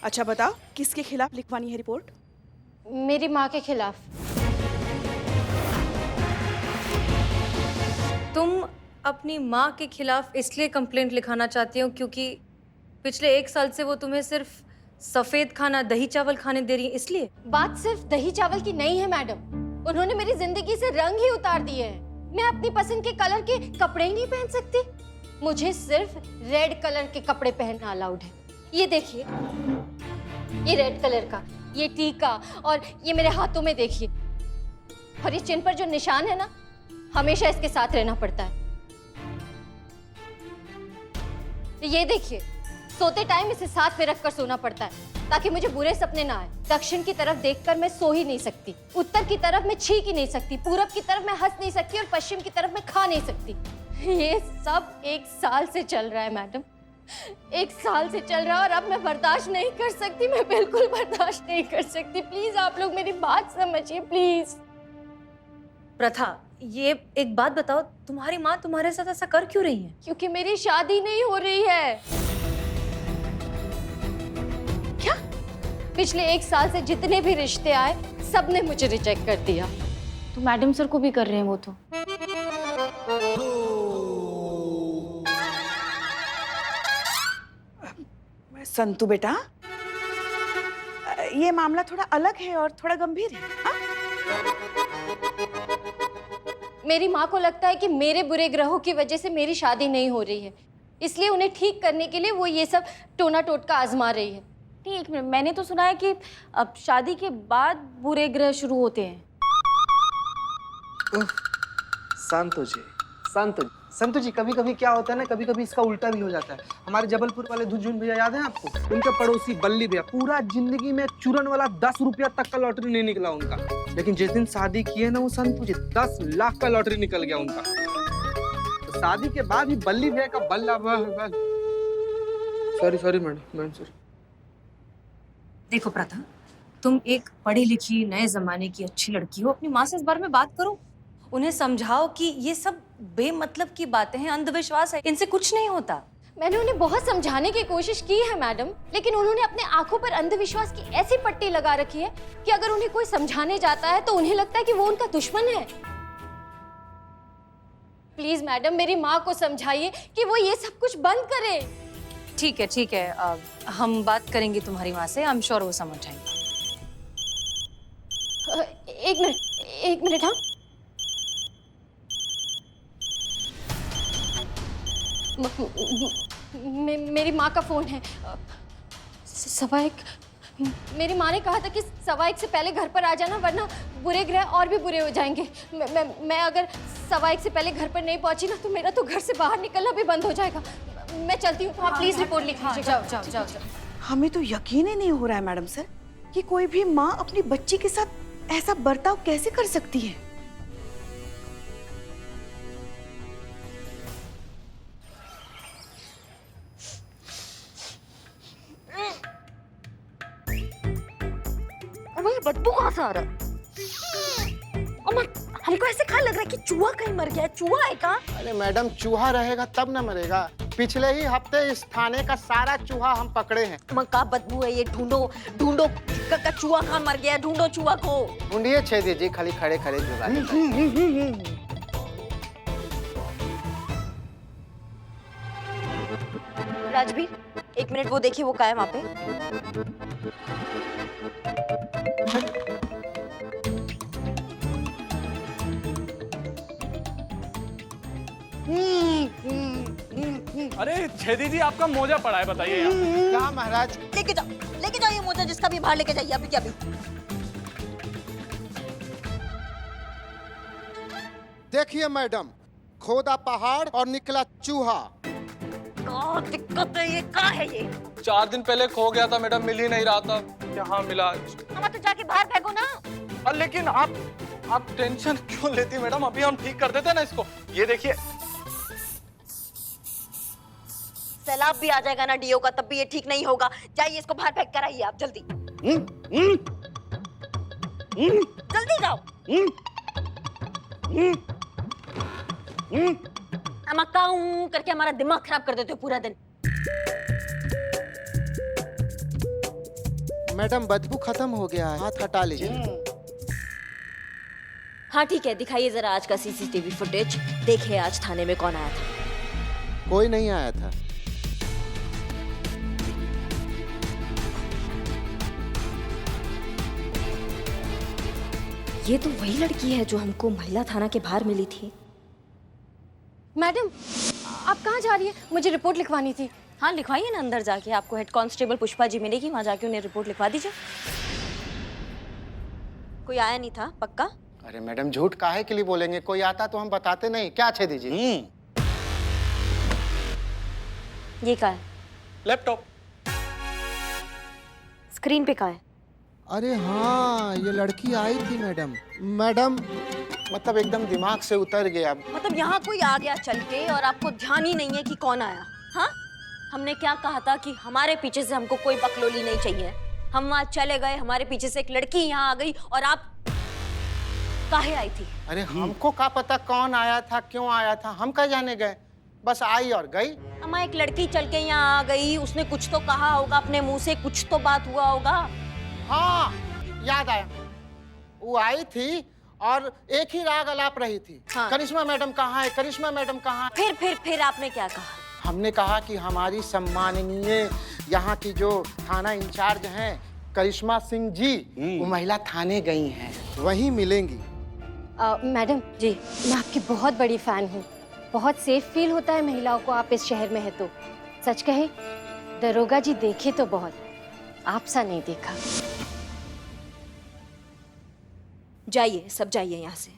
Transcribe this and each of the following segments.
अच्छा बताओ, किसके खिलाफ लिखवानी है रिपोर्ट? मेरी माँ के खिलाफ। तुम अपनी माँ के खिलाफ इसलिए कंप्लेंट लिखाना चाहती हो क्योंकि पिछले 1 साल से वो तुम्हें सिर्फ सफेद खाना, दही चावल खाने दे रही है, इसलिए? बात सिर्फ दही चावल की नहीं है मैडम, उन्होंने मेरी जिंदगी से रंग ही उतार दिए हैं। मैं अपनी पसंद के कलर के कपड़े ही नहीं पहन सकती, मुझे सिर्फ रेड कलर के कपड़े पहनना अलाउड है। ये देखिए, ये रेड कलर का ये टीका और ये मेरे हाथों में देखिए, और ये चिन्ह पर जो निशान है ना, हमेशा इसके साथ रहना पड़ता है। ये देखिए, सोते टाइम इसे साथ में रखकर सोना पड़ता है ताकि मुझे बुरे सपने ना आए। दक्षिण की तरफ देखकर मैं सो ही नहीं सकती, उत्तर की तरफ मैं छींक ही नहीं सकती, पूरब की तरफ मैं हंस नहीं सकती और पश्चिम की तरफ मैं खा नहीं सकती। ये सब 1 साल से चल रहा है मैडम, 1 साल से चल रहा है और अब मैं बर्दाश्त नहीं कर सकती, मैं बिल्कुल बर्दाश्त नहीं कर सकती। प्लीज आप लोग मेरी बात समझिए प्लीज। प्रथा, ये एक बात बताओ, तुम्हारी माँ तुम्हारे साथ ऐसा कर क्यों रही है? क्योंकि मेरी शादी नहीं हो रही है। क्या? पिछले 1 साल से जितने भी रिश्ते आए, सबने मुझे रिजेक्ट कर दिया। तो मैडम सर को भी कर रहे हैं वो तो। संतु बेटा, ये मामला थोड़ा अलग है और थोड़ा गंभीर है। हाँ? मेरी माँ को लगता है कि मेरे बुरे ग्रहों की वजह से मेरी शादी नहीं हो रही है, इसलिए उन्हें ठीक करने के लिए वो ये सब टोना टोटका आजमा रही है। नहीं, एक मिनट, मैंने तो सुना है कि अब शादी के बाद बुरे ग्रह शुरू होते हैं। संतु जी, कभी कभी क्या होता है ना, कभी कभी इसका उल्टा भी हो जाता है। हमारे जबलपुर वाले धुजून भैया याद है आपको? उनके पड़ोसी बल्ली भैया, पूरा जिंदगी में चूरन वाला 10 रुपया तक का लॉटरी नहीं निकला उनका, लेकिन जिस दिन शादी किए ना वो संतु जी, 10 लाख का लॉटरी निकल गया उनका। तो शादी के बाद ही बल्ली भैया का बल्ला सॉरी मैडम सॉरी। देखो प्रथा, तुम एक पढ़ी लिखी नए जमाने की अच्छी लड़की हो, अपनी माँ से इस बारे में बात करो, उन्हें समझाओ कि ये सब बेमतलब की बातें हैं, अंधविश्वास है, इनसे कुछ नहीं होता। मैंने उन्हें बहुत समझाने की कोशिश की है मैडम, लेकिन उन्होंने अपने आंखों पर अंधविश्वास की ऐसी पट्टी लगा रखी है कि अगर उन्हें कोई समझाने जाता है तो उन्हें लगता है कि वो उनका दुश्मन है। प्लीज मैडम, मेरी माँ को समझाइए कि वो ये सब कुछ बंद करे। ठीक है, हम बात करेंगे तुम्हारी माँ से, आई एम श्योर वो समझ जाएंगे। एक मिनट हाँ। मेरी माँ का फोन है। 1:15। मेरी माँ ने कहा था कि 1:15 से पहले घर पर आ जाना, वरना बुरे ग्रह और भी बुरे हो जाएंगे। मैं अगर 1:15 से पहले घर पर नहीं पहुंची ना, तो मेरा तो घर से बाहर निकलना भी बंद हो जाएगा। मैं चलती हूँ, आप प्लीज रिपोर्ट लिख लीजिएगा। जाओ। हमें तो यकीन ही नहीं हो रहा है मैडम सर कि कोई भी माँ अपनी बच्ची के साथ ऐसा बर्ताव कैसे कर सकती है। ये बदबू कहाँ से आ रहा है? अम्मा, हमको ऐसे खा लग रहा है कि चूहा कहीं मर गया है। चूहा है क्या? अरे मैडम, चूहा रहेगा तब ना मरेगा। पिछले ही हफ्ते इस थाने का सारा चूहा हम पकड़े हैं। अम्मा, का बदबू है ये? ढूंढो का चूहा कहाँ मर गया है, ढूंढो चूहा को। ढूंढिए छेदी जी, खाली खड़े खड़े जुगाड़। राजवीर, 1 मिनट, वो देखिए वो क्या है वहाँ पे। अरे छेदी जी, आपका मोजा पड़ा है, बताइए यहाँ। क्या महाराज? लेके जाओ ये मोजा, जिसका भी बाहर लेके जाइए अभी क्या भी। देखिए मैडम, खोदा पहाड़ और निकला चूहा। क्या दिक्कत है ये? क्या है ये? 4 दिन पहले खो गया था मैडम, मिल ही नहीं रहा था, यहाँ मिला। अम्मा, तो जाके बाहर फेंको ना। लेकिन आप टेंशन क्यों लेती मैडम, अभी हम ठीक कर देते ना इसको। ये देखिए, सैलाब भी आ जाएगा ना डीओ का, तब भी ये ठीक नहीं होगा। जाइए इसको बाहर फेंक कर आइए आप, जल्दी जल्दी जाओ। अम्मा, काऊ करके हमारा दिमाग खराब कर देते हो पूरा दिन। मैडम बदबू खत्म हो गया है, हाथ हटा लीजिए। हाँ ठीक है, दिखाइए जरा आज का सीसीटीवी फुटेज। देखिए आज थाने में कौन आया था। कोई नहीं आया था। ये तो वही लड़की है जो हमको महिला थाना के बाहर मिली थी। मैडम, आप कहाँ जा रही है? मुझे रिपोर्ट लिखवानी थी। हाँ लिखवाइए ना, अंदर जाके आपको हेड कांस्टेबल पुष्पा जी मिलेगी, वहां जाके उन्हें रिपोर्ट लिखवा दीजिए। कोई आया नहीं था पक्का? अरे मैडम झूठ काहे के लिए बोलेंगे, कोई आता तो हम बताते नहीं। क्या अच्छे दीजिए। ये कहाँ है? लैपटॉप। स्क्रीन पे कहाँ है? अरे हाँ, ये लड़की आई थी मैडम। मैडम मतलब एकदम दिमाग से उतर गया। मतलब यहाँ कोई आ गया चल के और आपको ध्यान ही नहीं है कि कौन आया? हाँ, हमने क्या कहा था कि हमारे पीछे से हमको कोई बकलोली नहीं चाहिए। हम वहाँ चले गए, हमारे पीछे से एक लड़की यहाँ आ गई और आप काहे आई थी? अरे हमको क्या पता कौन आया था, क्यों आया था, हम क्या जाने गए, बस आई और गई। अम्मा एक लड़की चल के यहाँ आ गई, उसने कुछ तो कहा होगा अपने मुंह से, कुछ तो बात हुआ होगा। हाँ याद आया, वो आई थी और एक ही राग अलाप रही थी। हाँ। करिश्मा मैडम कहाँ है, करिश्मा मैडम कहाँ है? फिर आपने क्या कहा? हमने कहा कि हमारी सम्माननीय यहाँ की जो थाना इंचार्ज हैं करिश्मा सिंह जी, वो महिला थाने गई हैं, वहीं मिलेंगी। मैडम जी मैं आपकी बहुत बड़ी फैन हूँ। बहुत सेफ फील होता है महिलाओं को आप इस शहर में है तो। सच कहे दरोगा जी देखे तो बहुत, आप सा नहीं देखा। जाइए, सब जाइए यहाँ से।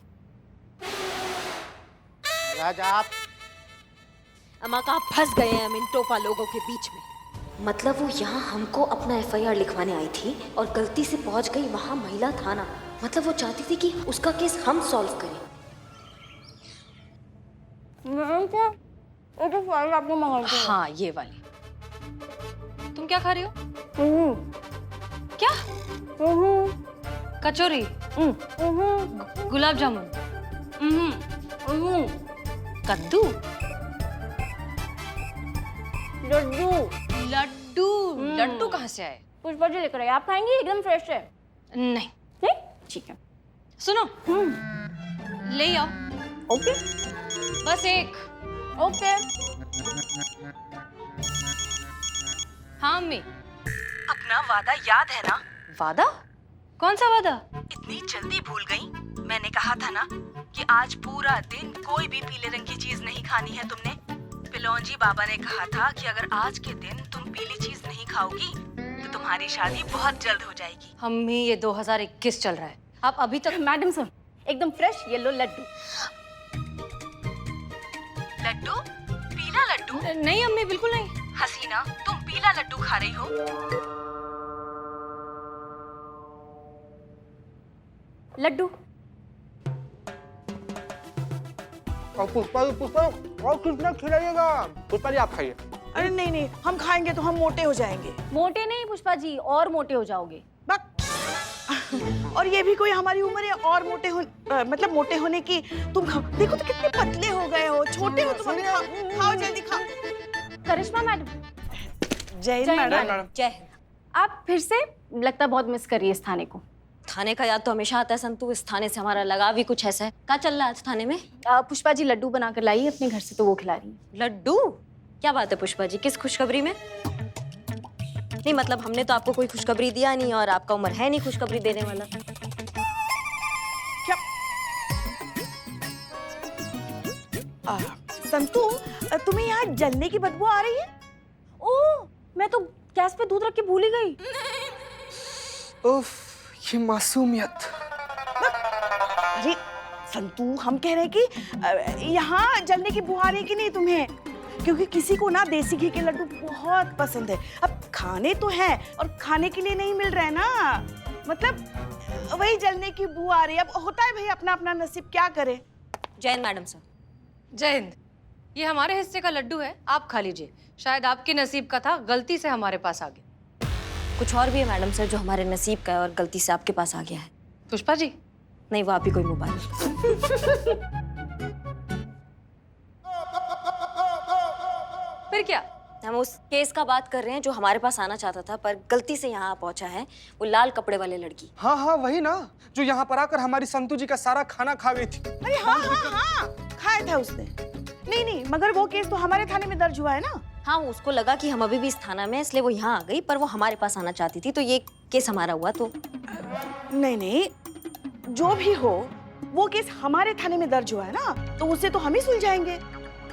राजा आप अम्मा का फंस गए हैं हम इन टोपा लोगों के बीच में। मतलब वो यहाँ हमको अपना एफआईआर लिखवाने आई थी और गलती से पहुँच गई वहाँ महिला थाना। मतलब वो चाहती थी कि उसका केस हम सॉल्व करें। हाँ ये वाली। तुम क्या खा रही हो? क्या? कचौरी, गुलाब जामुन, कद्दू, लड्डू। लड्डू। लड्डू कहाँ से आए? पुष्पा जी लेकर आए, आप खाएंगे? एकदम फ्रेश है। नहीं। नहीं? ठीक है। सुनो, ले आओ। ओके बस एक। ओके। हाँ अम्मी। अपना वादा याद है ना? वादा? कौन सा वादा? इतनी जल्दी भूल गई? मैंने कहा था ना कि आज पूरा दिन कोई भी पीले रंग की चीज नहीं खानी है तुमने। पिलौंजी बाबा ने कहा था कि अगर आज के दिन तुम पीली चीज नहीं खाओगी तो तुम्हारी शादी बहुत जल्द हो जाएगी। अम्मी ये 2021 चल रहा है, आप अभी तक। मैडम सर एकदम फ्रेश येलो लड्डू। लड्डू? पीला लड्डू? नहीं अम्मी बिल्कुल नहीं। हसीना, तुम पीला लड्डू खा रही हो। लड्डू। और पुष्पा और कितना खिलाइएगा? पुष्पा जी आप खाइए। अरे नहीं नहीं, हम खाएंगे तो हम मोटे हो जाएंगे। मोटे नहीं पुष्पा जी, और मोटे हो जाओगे। बक। और ये भी कोई हमारी उम्र है और मोटे हो मतलब मोटे होने की। तुम खाओ, देखो तो कितने पतले हो गए हो, छोटे हो तुम। खाओ, खाओ जल्दी खाओ। करिश्मा मैडम। जय हिंद मैडम। जय हिंद। आप फिर से लगता बहुत मिस कर रही है इस थाने को। थाने का याद तो हमेशा आता है संतू, इस थाने से हमारा लगाव भी कुछ ऐसा है। क्या चल रहा है आज थाने में? पुष्पा जी लड्डू बनाकर लाई है अपने घर से, तो वो खिला रही है। लड्डू? क्या बात है पुष्पा जी, किस खुशखबरी में? नहीं मतलब हमने तो आपको कोई खुशखबरी दिया नहीं और आपका उम्र है नहीं खुशखबरी देने वाला। क्या? संतू, तुम्हें यहाँ जलने की बदबू आ रही है? ओह, मैं तो गैस पे दूध रख के भूल ही गई। उफ, ये मासूमियत। अरे संतू, हम कह रहे हैं कि यहाँ जलने की बू आ रही कि नहीं तुम्हें? क्योंकि किसी को ना देसी घी के लड्डू बहुत पसंद है। अब खाने तो हैं और खाने के लिए नहीं मिल रहा है ना, मतलब वही जलने की बू आ रही है। अब होता है भाई अपना अपना नसीब, क्या करे। जय हिंद मैडम सर। जय हिंद। ये हमारे हिस्से का लड्डू है, आप खा लीजिए। शायद आपके नसीब का था, गलती से हमारे पास आ गया। कुछ और भी है मैडम सर जो हमारे नसीब का है और गलती से आपके पास आ गया है। पुष्पा जी? नहीं, वो आप ही कोई मोबाइल। फिर क्या, हम उस केस का बात कर रहे हैं जो हमारे पास आना चाहता था पर गलती से यहाँ पहुंचा है, वो लाल कपड़े वाले लड़की। हाँ हाँ वही ना, जो यहाँ पर आकर हमारी संतू जी का सारा खाना खा गई थी। अरे हाँ हाँ हाँ, खाया था उसने। नहीं नहीं, मगर वो केस तो हमारे थाने में दर्ज हुआ है ना। हाँ, उसको लगा कि हम अभी भी इस थाना में हैं, इसलिए वो यहाँ आ गई, पर वो हमारे पास आना चाहती थी, तो ये केस हमारा हुआ। तो नहीं नहीं, जो भी हो वो केस हमारे थाने में दर्ज हुआ है ना, तो उससे तो हम ही सुलझाएंगे।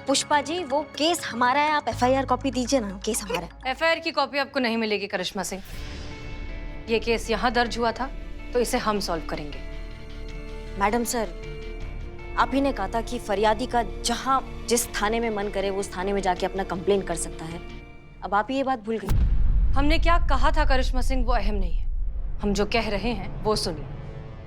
पुष्पा जी, वो केस हमारा है, आप FIR कॉपी दीजिए ना, केस हमारा है। FIR की कॉपी आपको नहीं मिलेगी करिश्मा सिंह। ये केस यहाँ दर्ज हुआ था तो इसे हम सॉल्व करेंगे। मैडम सर, आप ही ने कहा था कि फरियादी का जहाँ जिस थाने में मन करे वो उस थाने में जाके अपना कंप्लेन कर सकता है। अब आप ये बात भूल गई। हमने क्या कहा था करिश्मा सिंह वो अहम नहीं है, हम जो कह रहे हैं वो सुनिए।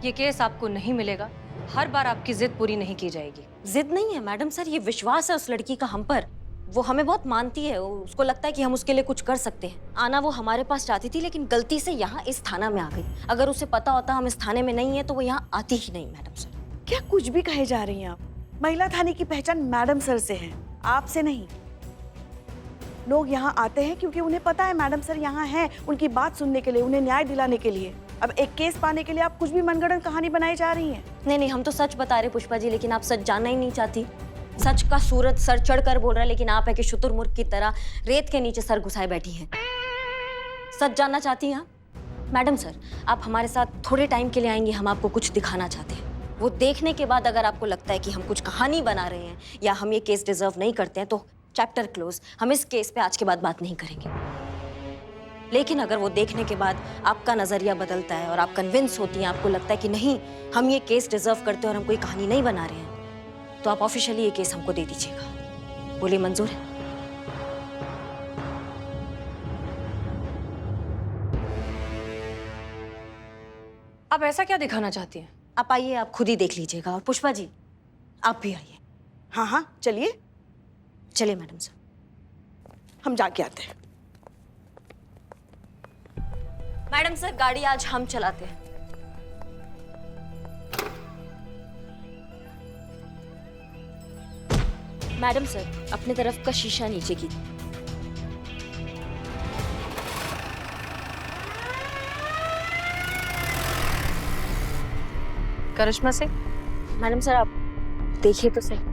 ये केस आपको नहीं मिलेगा, हर बार आपकी जिद पूरी नहीं की जाएगी। जिद नहीं है मैडम सर, ये विश्वास है उस लड़की का हम पर। वो हमें बहुत मानती है, उसको लगता है कि हम उसके लिए कुछ कर सकते हैं। आना वो हमारे पास चाहती थी, लेकिन गलती से यहाँ इस थाना में आ गई। अगर उसे पता होता हम इस थाने में नहीं है तो वो यहाँ आती ही नहीं। मैडम सर, क्या कुछ भी कहे जा रही हैं आप? महिला थाने की पहचान मैडम सर से है, आपसे नहीं। लोग यहाँ आते हैं क्योंकि उन्हें पता है मैडम सर यहाँ हैं, उनकी बात सुनने के लिए, उन्हें न्याय दिलाने के लिए। अब एक केस पाने के लिए आप कुछ भी मनगढ़ंत कहानी बनाई जा रही हैं। नहीं नहीं, हम तो सच बता रहे पुष्पा जी, लेकिन आप सच जानना ही नहीं चाहती। सच का सूरज सर चढ़कर बोल रहा है, लेकिन आप है कि शुतुरमुर्ग की तरह रेत के नीचे सर घुसाए बैठी हैं। सच जानना चाहती हैं आप? मैडम सर, आप हमारे साथ थोड़े टाइम के लिए आएंगे, हम आपको कुछ दिखाना चाहते हैं। वो देखने के बाद अगर आपको लगता है कि हम कुछ कहानी बना रहे हैं या हम ये केस डिजर्व नहीं करते हैं तो चैप्टर क्लोज, हम इस केस पे आज के बाद बात नहीं करेंगे। लेकिन अगर वो देखने के बाद आपका नजरिया बदलता है और आप कन्विंस होती हैं, आपको लगता है कि नहीं हम ये केस डिजर्व करते हैं और हम कोई कहानी नहीं बना रहे हैं, तो आप ऑफिशियली ये केस हमको दे दीजिएगा। बोलिए, मंजूर है? आप ऐसा क्या दिखाना चाहती हैं? आप आइए, आप खुद ही देख लीजिएगा। और पुष्पा जी, आप भी आइए। हाँ हाँ, चलिए चलिए मैडम सर, हम जाके आते हैं। मैडम सर, गाड़ी आज हम चलाते हैं। मैडम सर, अपने तरफ का शीशा नीचे की। करिश्मा सिंह, मैडम सर, आप देखिए तो सही।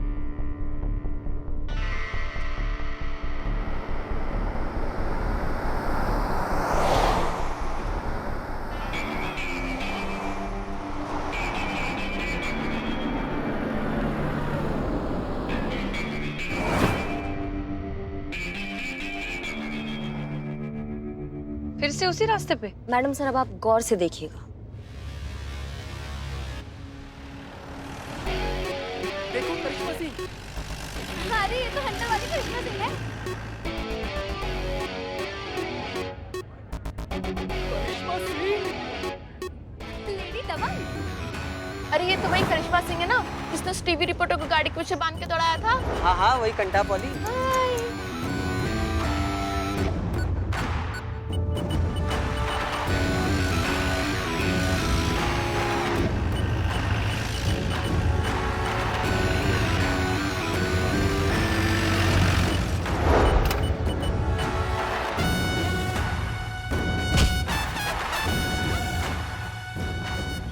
फिर से उसी रास्ते पे? मैडम सर, अब आप गौर से देखिएगा। देखो करिश्मा सिंह, अरे ये तो हंटर वाली करिश्मा सिंह है। करिश्मा सिंह, लेडी दबंग। अरे ये तो वही करिश्मा सिंह है ना, जिसने उस टीवी रिपोर्टर को गाड़ी के पीछे बांध के दौड़ाया था। हाँ हाँ वही कंटा पॉली।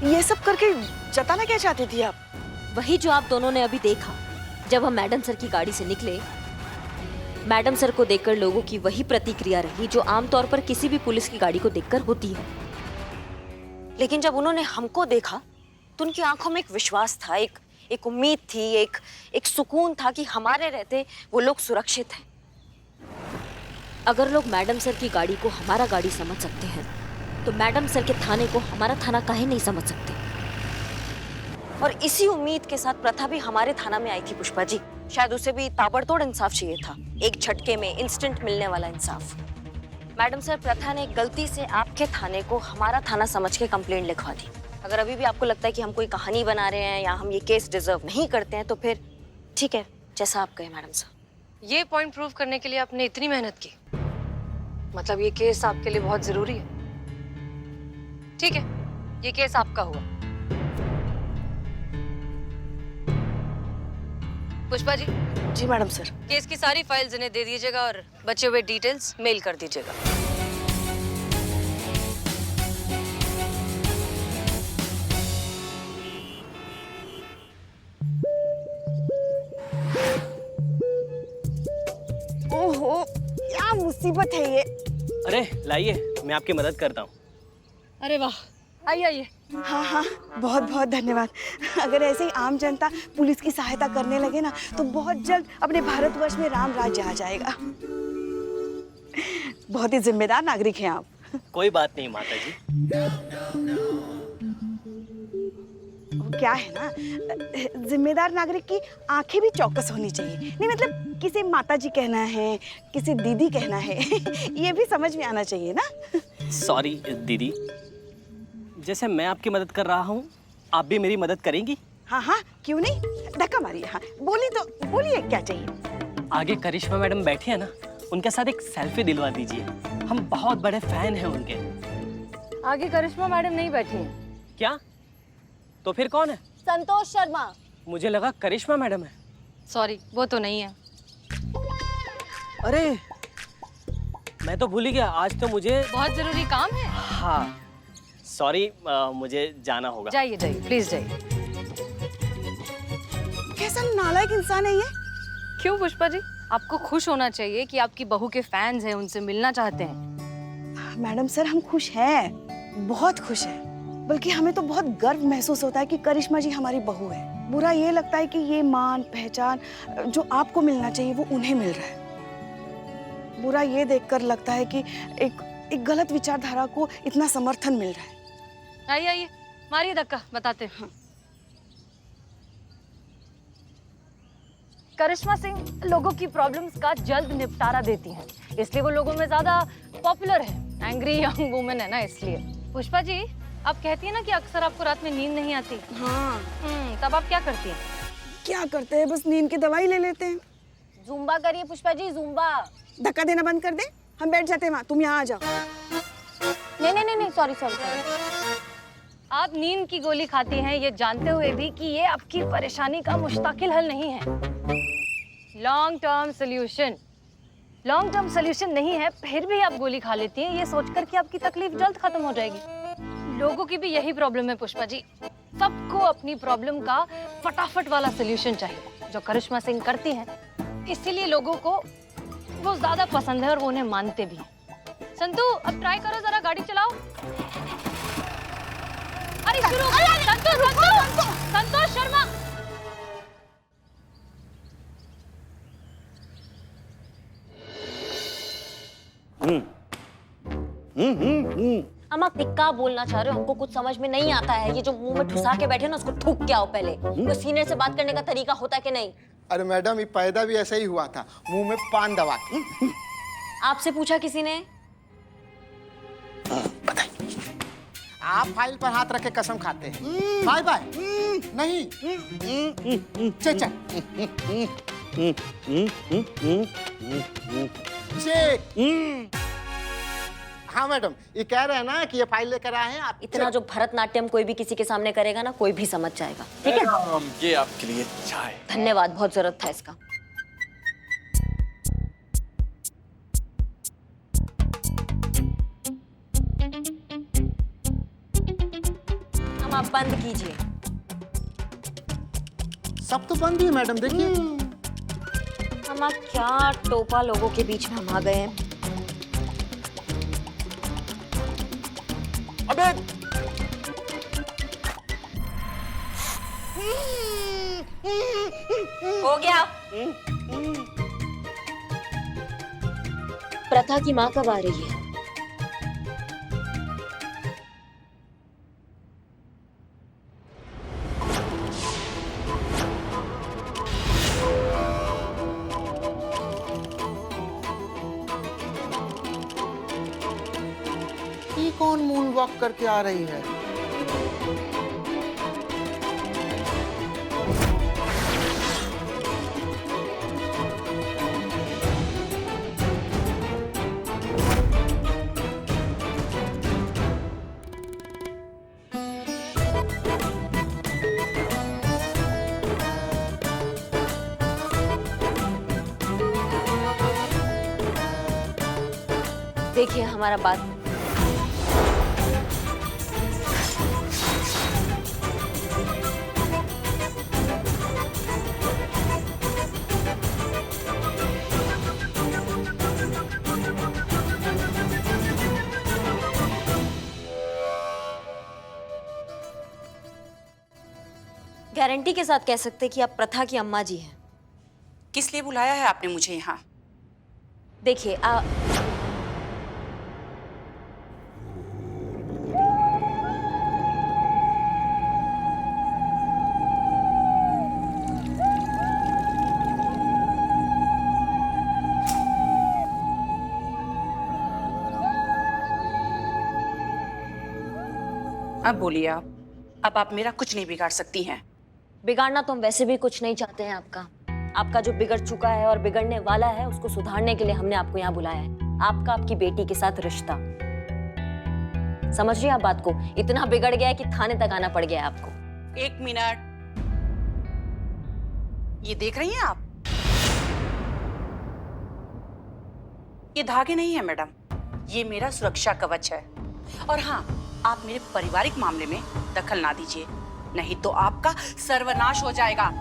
ये सब करके जताना क्या चाहती थी आप? वही जो आप दोनों ने अभी देखा। जब हम मैडम सर की गाड़ी से निकले, मैडम सर को देखकर लोगों की वही प्रतिक्रिया रही जो आमतौर पर किसी भी पुलिस की गाड़ी को देखकर होती है। लेकिन जब उन्होंने हमको देखा तो उनकी आंखों में एक विश्वास था, एक उम्मीद थी, एक सुकून था कि हमारे रहते वो लोग सुरक्षित हैं। अगर लोग मैडम सर की गाड़ी को हमारा गाड़ी समझ सकते हैं तो मैडम सर के थाने को हमारा थाना काहे नहीं समझ सकते। और इसी उम्मीद के साथ प्रथा भी हमारे थाना में आई थी पुष्पा जी। शायद उसे भी ताबड़तोड़ इंसाफ चाहिए था, एक झटके में इंस्टेंट मिलने वाला इंसाफ। मैडम सर, प्रथा ने गलती से आपके थाने को हमारा थाना समझ के कंप्लेंट लिखवा दी। अगर अभी भी आपको लगता है कि हम कोई कहानी बना रहे हैं या हम ये केस डिजर्व नहीं करते हैं तो फिर ठीक है, जैसा आप कहें मैडम सर। ये पॉइंट प्रूव करने के लिए आपने इतनी मेहनत की, मतलब ये केस आपके लिए बहुत जरूरी है। ठीक है, ये केस आपका हुआ। पुष्पा जी, जी मैडम सर। केस की सारी फाइल्स इन्हें दे दीजिएगा और बचे हुए डिटेल्स मेल कर दीजिएगा। ओहो, क्या मुसीबत है ये। अरे लाइए, मैं आपकी मदद करता हूँ। अरे वाह, आइए आइए। हाँ हाँ, बहुत बहुत धन्यवाद। अगर ऐसे ही आम जनता पुलिस की सहायता करने लगे ना तो बहुत जल्द अपने भारतवर्ष में राम राज्य आ जाएगा। बहुत ही जिम्मेदार नागरिक हैं आप। कोई बात नहीं माता जी। वो क्या है ना, जिम्मेदार नागरिक की आंखें भी चौकस होनी चाहिए। नहीं मतलब किसी माता जी कहना है, किसी दीदी कहना है, ये भी समझ में आना चाहिए ना। सॉरी दीदी, जैसे मैं आपकी मदद कर रहा हूँ, आप भी मेरी मदद करेंगी? हाँ हाँ, क्यों नहीं, धक्का मारिए। हाँ बोली तो बोलिए, क्या चाहिए। आगे करिश्मा मैडम बैठी है ना, उनके साथ एक सेल्फी दिलवा दीजिए। हम बहुत बड़े फैन हैं उनके। आगे करिश्मा मैडम नहीं बैठी हैं। क्या? तो फिर कौन है? संतोष शर्मा। मुझे लगा करिश्मा मैडम है। सॉरी, वो तो नहीं है। अरे मैं तो भूल ही गया, आज तो मुझे बहुत जरूरी काम है। हाँ सॉरी, मुझे जाना होगा। जाइए जाइए, प्लीज जाइए। कैसा नालायक इंसान है ये। क्यों पुष्पा जी, आपको खुश होना चाहिए कि आपकी बहू के फैंस हैं, उनसे मिलना चाहते हैं। मैडम सर, हम खुश हैं, बहुत खुश हैं। बल्कि हमें तो बहुत गर्व महसूस होता है कि करिश्मा जी हमारी बहू है। बुरा ये लगता है कि ये मान पहचान जो आपको मिलना चाहिए वो उन्हें मिल रहा है। बुरा ये देखकर लगता है कि एक गलत विचारधारा को इतना समर्थन मिल रहा है। आइए आइए, मारिए धक्का, बताते हैं। करिश्मा सिंह लोगों की प्रॉब्लम्स का जल्द निपटारा देती हैं, इसलिए वो लोगों में ज्यादा पॉपुलर है। एंग्री यंग वुमेन है ना, इसलिए। पुष्पा जी, आप कहती हैं ना कि अक्सर आपको रात में नींद नहीं आती। हाँ। तब आप क्या करती हैं? क्या करते हैं, बस नींद की दवाई ले लेते हैं। जुम्बा करिए पुष्पा जी, जुम्बा। धक्का देना बंद कर दे, हम बैठ जाते हैं वहाँ, तुम यहाँ आ जाओ। नहीं, सॉरी। आप नींद की गोली खाती हैं ये जानते हुए भी कि ये आपकी परेशानी का मुस्तकिल हल नहीं है। लॉन्ग टर्म सोल्यूशन नहीं है, फिर भी आप गोली खा लेती हैं ये सोचकर कि आपकी तकलीफ जल्द खत्म हो जाएगी। लोगों की भी यही प्रॉब्लम है पुष्पा जी, सबको अपनी प्रॉब्लम का फटाफट वाला सोल्यूशन चाहिए, जो करिश्मा सिंह करती हैं। इसीलिए लोगों को वो ज्यादा पसंद है और वो उन्हें मानते भी हैं। संतू, अब ट्राई करो, जरा गाड़ी चलाओ। अरे शुरू। संतोष शर्मा। हम आप क्या बोलना चाह रहे हो, हमको कुछ समझ में नहीं आता है। ये जो मुंह में ठुसा के बैठे ना, उसको थूक के आओ पहले। कोई सीनियर से बात करने का तरीका होता है कि नहीं? अरे मैडम, ये पैदा भी ऐसा ही हुआ था, मुंह में पान दबा के। आपसे पूछा किसी ने? आप फाइल पर हाथ रख के कसम खाते हैं। Bye bye. नहीं। चल चल। हाँ मैडम, ये कह रहे हैं ना कि ये फाइल लेकर आए हैं आप। इतना जो भरतनाट्यम कोई भी किसी के सामने करेगा ना, कोई भी समझ जाएगा। ठीक है, ये आपके लिए चाय। धन्यवाद, बहुत जरूरत था इसका। हम आप बंद कीजिए। सब तो बंद ही है मैडम, देखिए। हम आप क्या टोपा लोगों के बीच में हम आ गए हैं। अबे हो गया। प्रथा की माँ कब आ रही है? ये कौन मून वॉक करके आ रही है? देखिए हमारा बात, गारंटी के साथ कह सकते कि आप प्रथा की अम्मा जी हैं। किस लिए बुलाया है आपने मुझे यहाँ? देखिए अब बोलिए आप। अब आप मेरा कुछ नहीं बिगाड़ सकती हैं। बिगाड़ना तो हम वैसे भी कुछ नहीं चाहते हैं आपका जो बिगड़ चुका है और बिगड़ने वाला है उसको सुधारने के लिए हमने आपको यहाँ बुलाया है। आपका आपकी बेटी के साथ रिश्ता, समझ रही हैं आप बात को? इतना बिगड़ गया है कि थाने तक आना पड़ गया है आपको। एक मिनट, ये देख रही हैं आप? ये धागे नहीं है मैडम, ये मेरा सुरक्षा कवच है। और हाँ, आप मेरे पारिवारिक मामले में दखल ना दीजिए, नहीं तो आपका सर्वनाश हो जाएगा।